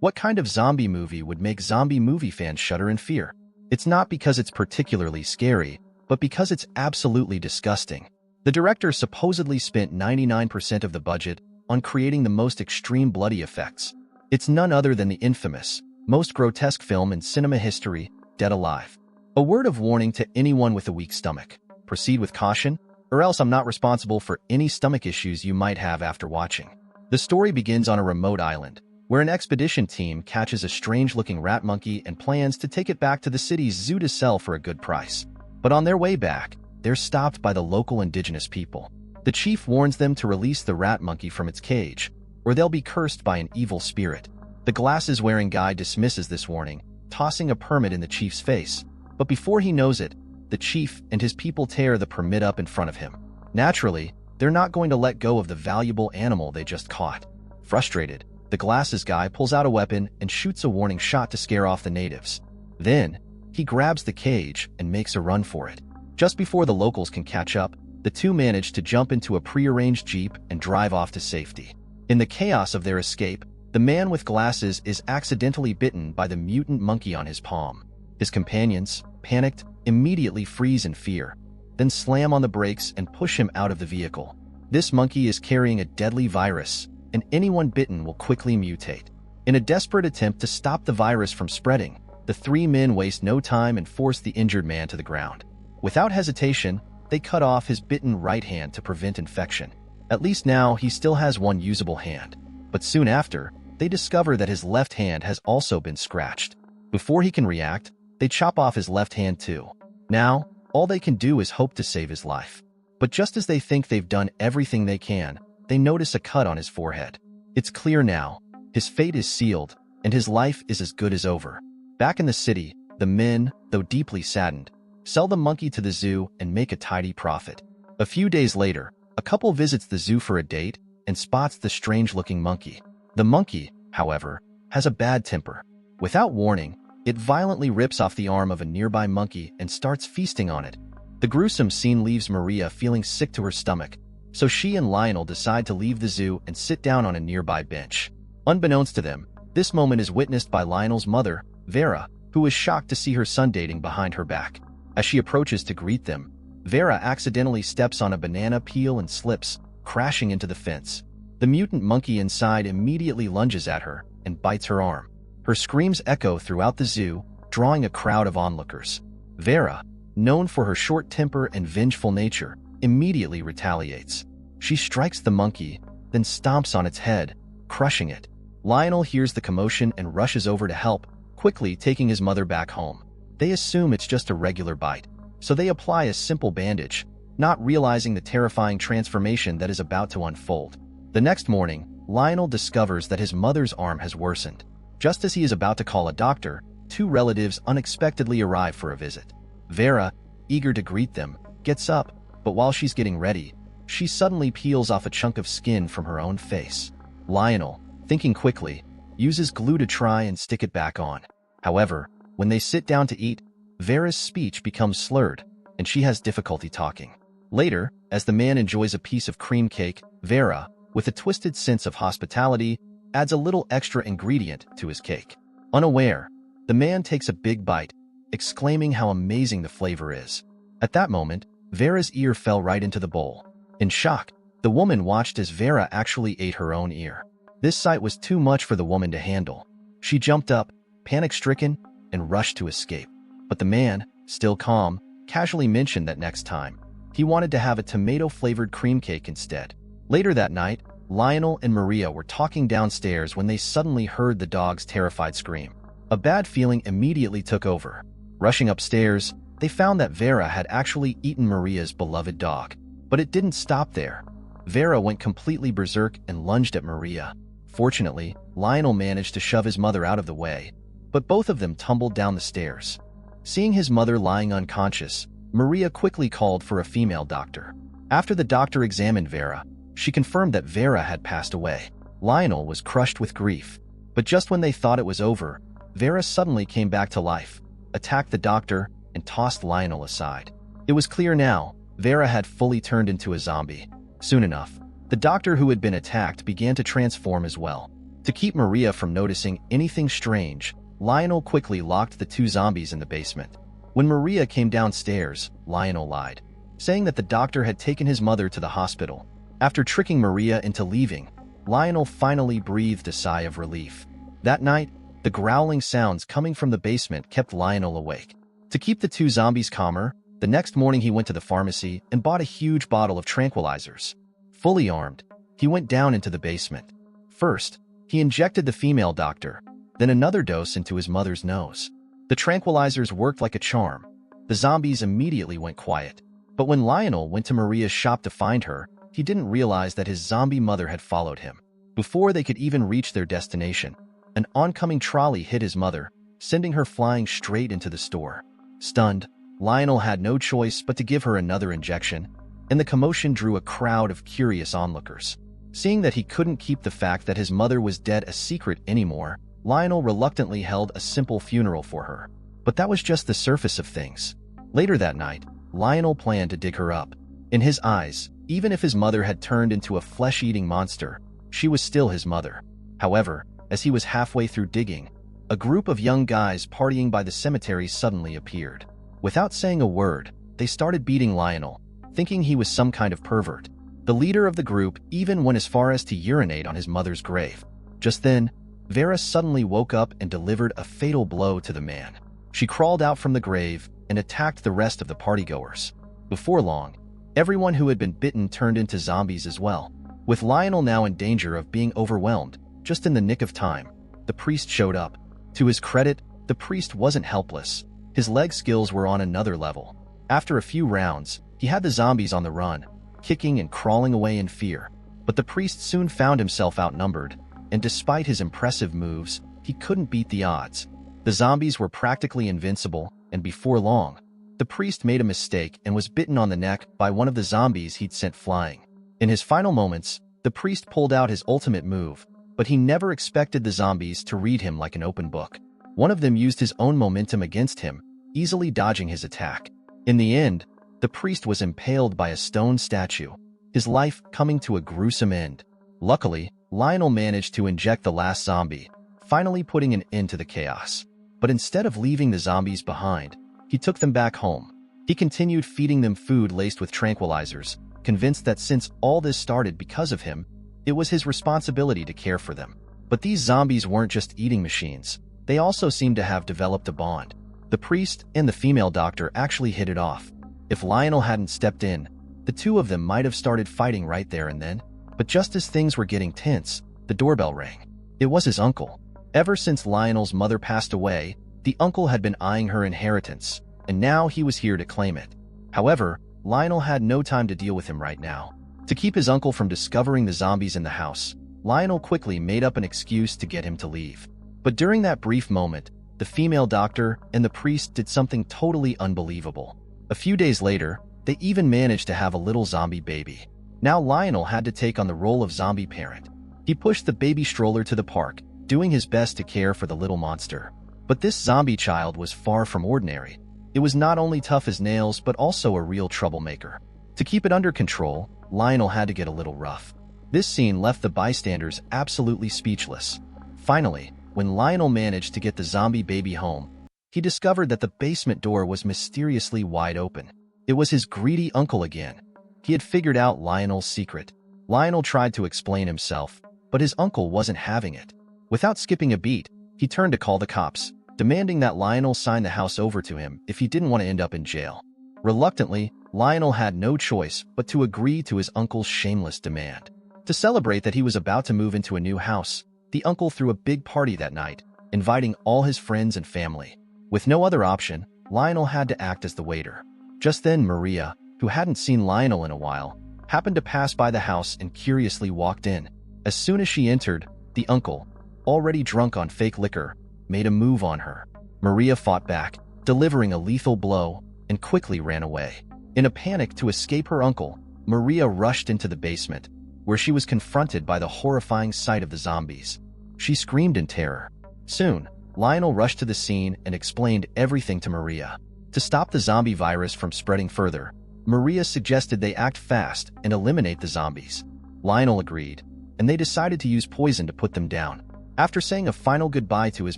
What kind of zombie movie would make zombie movie fans shudder in fear? It's not because it's particularly scary, but because it's absolutely disgusting. The director supposedly spent 99% of the budget on creating the most extreme bloody effects. It's none other than the infamous, most grotesque film in cinema history, Dead Alive. A word of warning to anyone with a weak stomach. Proceed with caution, or else I'm not responsible for any stomach issues you might have after watching. The story begins on a remote island, where an expedition team catches a strange-looking rat monkey and plans to take it back to the city's zoo to sell for a good price. But on their way back, they're stopped by the local indigenous people. The chief warns them to release the rat monkey from its cage, or they'll be cursed by an evil spirit. The glasses-wearing guy dismisses this warning, tossing a permit in the chief's face. But before he knows it, the chief and his people tear the permit up in front of him. Naturally, they're not going to let go of the valuable animal they just caught. Frustrated, the glasses guy pulls out a weapon and shoots a warning shot to scare off the natives. Then, he grabs the cage and makes a run for it. Just before the locals can catch up, the two manage to jump into a prearranged jeep and drive off to safety. In the chaos of their escape, the man with glasses is accidentally bitten by the mutant monkey on his palm. His companions, panicked, immediately freeze in fear, then slam on the brakes and push him out of the vehicle. This monkey is carrying a deadly virus, and anyone bitten will quickly mutate. In a desperate attempt to stop the virus from spreading, the three men waste no time and force the injured man to the ground. Without hesitation, they cut off his bitten right hand to prevent infection. At least now he still has one usable hand. But soon after, they discover that his left hand has also been scratched. Before he can react, they chop off his left hand too. Now, all they can do is hope to save his life. But just as they think they've done everything they can, they notice a cut on his forehead. It's clear now, his fate is sealed, and his life is as good as over. Back in the city, the men, though deeply saddened, sell the monkey to the zoo and make a tidy profit. A few days later, a couple visits the zoo for a date and spots the strange-looking monkey. The monkey, however, has a bad temper. Without warning, it violently rips off the arm of a nearby monkey and starts feasting on it. The gruesome scene leaves Maria feeling sick to her stomach, so she and Lionel decide to leave the zoo and sit down on a nearby bench. Unbeknownst to them, this moment is witnessed by Lionel's mother, Vera, who is shocked to see her son dating behind her back. As she approaches to greet them, Vera accidentally steps on a banana peel and slips, crashing into the fence. The mutant monkey inside immediately lunges at her and bites her arm. Her screams echo throughout the zoo, drawing a crowd of onlookers. Vera, known for her short temper and vengeful nature, immediately retaliates. She strikes the monkey, then stomps on its head, crushing it. Lionel hears the commotion and rushes over to help, quickly taking his mother back home. They assume it's just a regular bite, so they apply a simple bandage, not realizing the terrifying transformation that is about to unfold. The next morning, Lionel discovers that his mother's arm has worsened. Just as he is about to call a doctor, two relatives unexpectedly arrive for a visit. Vera, eager to greet them, gets up, but while she's getting ready, she suddenly peels off a chunk of skin from her own face. Lionel, thinking quickly, uses glue to try and stick it back on. However, when they sit down to eat, Vera's speech becomes slurred, and she has difficulty talking. Later, as the man enjoys a piece of cream cake, Vera, with a twisted sense of hospitality, adds a little extra ingredient to his cake. Unaware, the man takes a big bite, exclaiming how amazing the flavor is. At that moment, Vera's ear fell right into the bowl. In shock, the woman watched as Vera actually ate her own ear. This sight was too much for the woman to handle. She jumped up, panic-stricken, and rushed to escape. But the man, still calm, casually mentioned that next time, he wanted to have a tomato-flavored cream cake instead. Later that night, Lionel and Maria were talking downstairs when they suddenly heard the dog's terrified scream. A bad feeling immediately took over. Rushing upstairs, they found that Vera had actually eaten Maria's beloved dog. But it didn't stop there. Vera went completely berserk and lunged at Maria. Fortunately, Lionel managed to shove his mother out of the way, but both of them tumbled down the stairs. Seeing his mother lying unconscious, Maria quickly called for a female doctor. After the doctor examined Vera, she confirmed that Vera had passed away. Lionel was crushed with grief, but just when they thought it was over, Vera suddenly came back to life, attacked the doctor, and tossed Lionel aside. It was clear now, Vera had fully turned into a zombie. Soon enough, the doctor who had been attacked began to transform as well. To keep Maria from noticing anything strange, Lionel quickly locked the two zombies in the basement. When Maria came downstairs, Lionel lied, saying that the doctor had taken his mother to the hospital. After tricking Maria into leaving, Lionel finally breathed a sigh of relief. That night, the growling sounds coming from the basement kept Lionel awake. To keep the two zombies calmer, the next morning he went to the pharmacy and bought a huge bottle of tranquilizers. Fully armed, he went down into the basement. First, he injected the female doctor, then another dose into his mother's nose. The tranquilizers worked like a charm. The zombies immediately went quiet. But when Lionel went to Maria's shop to find her, he didn't realize that his zombie mother had followed him. Before they could even reach their destination, an oncoming trolley hit his mother, sending her flying straight into the store. Stunned, Lionel had no choice but to give her another injection, and the commotion drew a crowd of curious onlookers. Seeing that he couldn't keep the fact that his mother was dead a secret anymore, Lionel reluctantly held a simple funeral for her. But that was just the surface of things. Later that night, Lionel planned to dig her up. In his eyes, even if his mother had turned into a flesh-eating monster, she was still his mother. However, as he was halfway through digging, a group of young guys partying by the cemetery suddenly appeared. Without saying a word, they started beating Lionel, thinking he was some kind of pervert. The leader of the group even went as far as to urinate on his mother's grave. Just then, Vera suddenly woke up and delivered a fatal blow to the man. She crawled out from the grave and attacked the rest of the partygoers. Before long, everyone who had been bitten turned into zombies as well. With Lionel now in danger of being overwhelmed, just in the nick of time, the priest showed up. To his credit, the priest wasn't helpless. His leg skills were on another level. After a few rounds, he had the zombies on the run, kicking and crawling away in fear. But the priest soon found himself outnumbered, and despite his impressive moves, he couldn't beat the odds. The zombies were practically invincible, and before long, the priest made a mistake and was bitten on the neck by one of the zombies he'd sent flying. In his final moments, the priest pulled out his ultimate move, but he never expected the zombies to read him like an open book. One of them used his own momentum against him, easily dodging his attack. In the end, the priest was impaled by a stone statue, his life coming to a gruesome end. Luckily, Lionel managed to inject the last zombie, finally putting an end to the chaos. But instead of leaving the zombies behind, he took them back home. He continued feeding them food laced with tranquilizers, convinced that since all this started because of him, it was his responsibility to care for them. But these zombies weren't just eating machines. They also seemed to have developed a bond. The priest and the female doctor actually hit it off. If Lionel hadn't stepped in, the two of them might have started fighting right there and then. But just as things were getting tense, the doorbell rang. It was his uncle. Ever since Lionel's mother passed away, the uncle had been eyeing her inheritance, and now he was here to claim it. However, Lionel had no time to deal with him right now. To keep his uncle from discovering the zombies in the house, Lionel quickly made up an excuse to get him to leave. But during that brief moment, the female doctor and the priest did something totally unbelievable. A few days later, they even managed to have a little zombie baby. Now Lionel had to take on the role of zombie parent. He pushed the baby stroller to the park, doing his best to care for the little monster. But this zombie child was far from ordinary. It was not only tough as nails, but also a real troublemaker. To keep it under control, Lionel had to get a little rough. This scene left the bystanders absolutely speechless. Finally, when Lionel managed to get the zombie baby home, he discovered that the basement door was mysteriously wide open. It was his greedy uncle again. He had figured out Lionel's secret. Lionel tried to explain himself, but his uncle wasn't having it. Without skipping a beat, he turned to call the cops, demanding that Lionel sign the house over to him if he didn't want to end up in jail. Reluctantly, Lionel had no choice but to agree to his uncle's shameless demand. To celebrate that he was about to move into a new house, the uncle threw a big party that night, inviting all his friends and family. With no other option, Lionel had to act as the waiter. Just then, Maria, who hadn't seen Lionel in a while, happened to pass by the house and curiously walked in. As soon as she entered, the uncle, already drunk on fake liquor, made a move on her. Maria fought back, delivering a lethal blow, and quickly ran away. In a panic to escape her uncle, Maria rushed into the basement, where she was confronted by the horrifying sight of the zombies. She screamed in terror. Soon, Lionel rushed to the scene and explained everything to Maria. To stop the zombie virus from spreading further, Maria suggested they act fast and eliminate the zombies. Lionel agreed, and they decided to use poison to put them down. After saying a final goodbye to his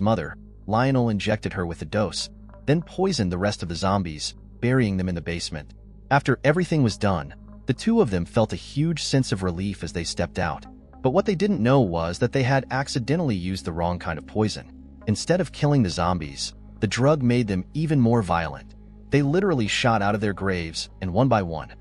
mother, Lionel injected her with a dose, then poisoned the rest of the zombies, burying them in the basement. After everything was done, the two of them felt a huge sense of relief as they stepped out. But what they didn't know was that they had accidentally used the wrong kind of poison. Instead of killing the zombies, the drug made them even more violent. They literally shot out of their graves, and one by one,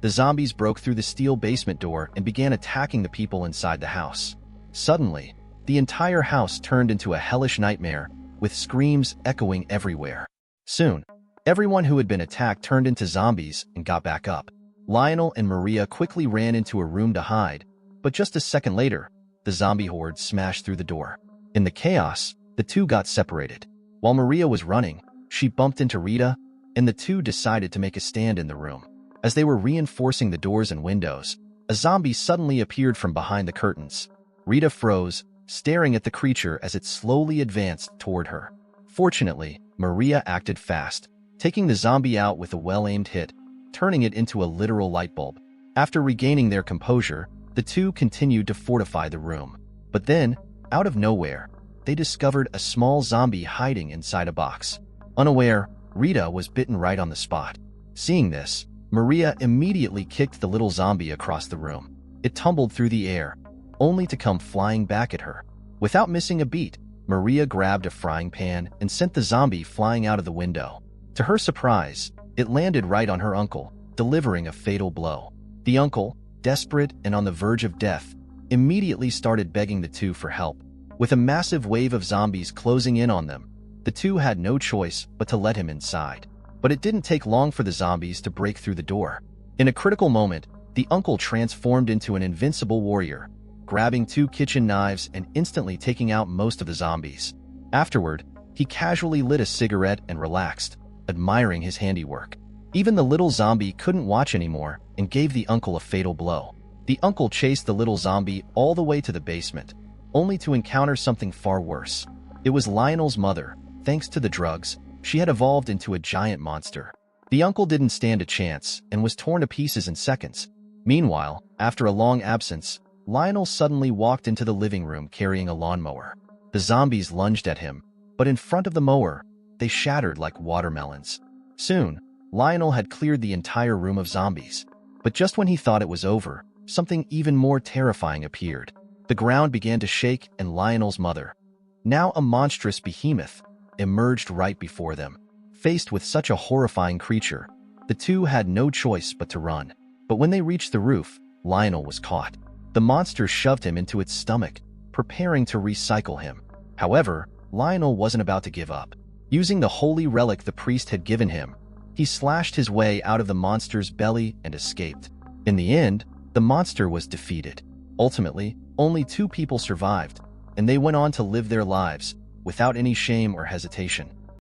the zombies broke through the steel basement door and began attacking the people inside the house. Suddenly, the entire house turned into a hellish nightmare, with screams echoing everywhere. Soon, everyone who had been attacked turned into zombies and got back up. Lionel and Maria quickly ran into a room to hide, but just a second later, the zombie horde smashed through the door. In the chaos, the two got separated. While Maria was running, she bumped into Rita, and the two decided to make a stand in the room. As they were reinforcing the doors and windows, a zombie suddenly appeared from behind the curtains. Rita froze, staring at the creature as it slowly advanced toward her. Fortunately, Maria acted fast, taking the zombie out with a well-aimed hit, turning it into a literal light bulb. After regaining their composure, the two continued to fortify the room. But then, out of nowhere, they discovered a small zombie hiding inside a box. Unaware, Rita was bitten right on the spot. Seeing this, Maria immediately kicked the little zombie across the room. It tumbled through the air, only to come flying back at her. Without missing a beat, Maria grabbed a frying pan and sent the zombie flying out of the window. To her surprise, it landed right on her uncle, delivering a fatal blow. The uncle, desperate and on the verge of death, immediately started begging the two for help. With a massive wave of zombies closing in on them, the two had no choice but to let him inside. But it didn't take long for the zombies to break through the door. In a critical moment, the uncle transformed into an invincible warrior, grabbing 2 kitchen knives and instantly taking out most of the zombies. Afterward, he casually lit a cigarette and relaxed, admiring his handiwork. Even the little zombie couldn't watch anymore and gave the uncle a fatal blow. The uncle chased the little zombie all the way to the basement, only to encounter something far worse. It was Lionel's mother. Thanks to the drugs, she had evolved into a giant monster. The uncle didn't stand a chance and was torn to pieces in seconds. Meanwhile, after a long absence, Lionel suddenly walked into the living room carrying a lawnmower. The zombies lunged at him, but in front of the mower, they shattered like watermelons. Soon, Lionel had cleared the entire room of zombies. But just when he thought it was over, something even more terrifying appeared. The ground began to shake and Lionel's mother, now a monstrous behemoth, emerged right before them. Faced with such a horrifying creature, the two had no choice but to run. But when they reached the roof, Lionel was caught. The monster shoved him into its stomach, preparing to recycle him. However, Lionel wasn't about to give up. Using the holy relic the priest had given him, he slashed his way out of the monster's belly and escaped. In the end, the monster was defeated. Ultimately, only 2 people survived, and they went on to live their lives without any shame or hesitation.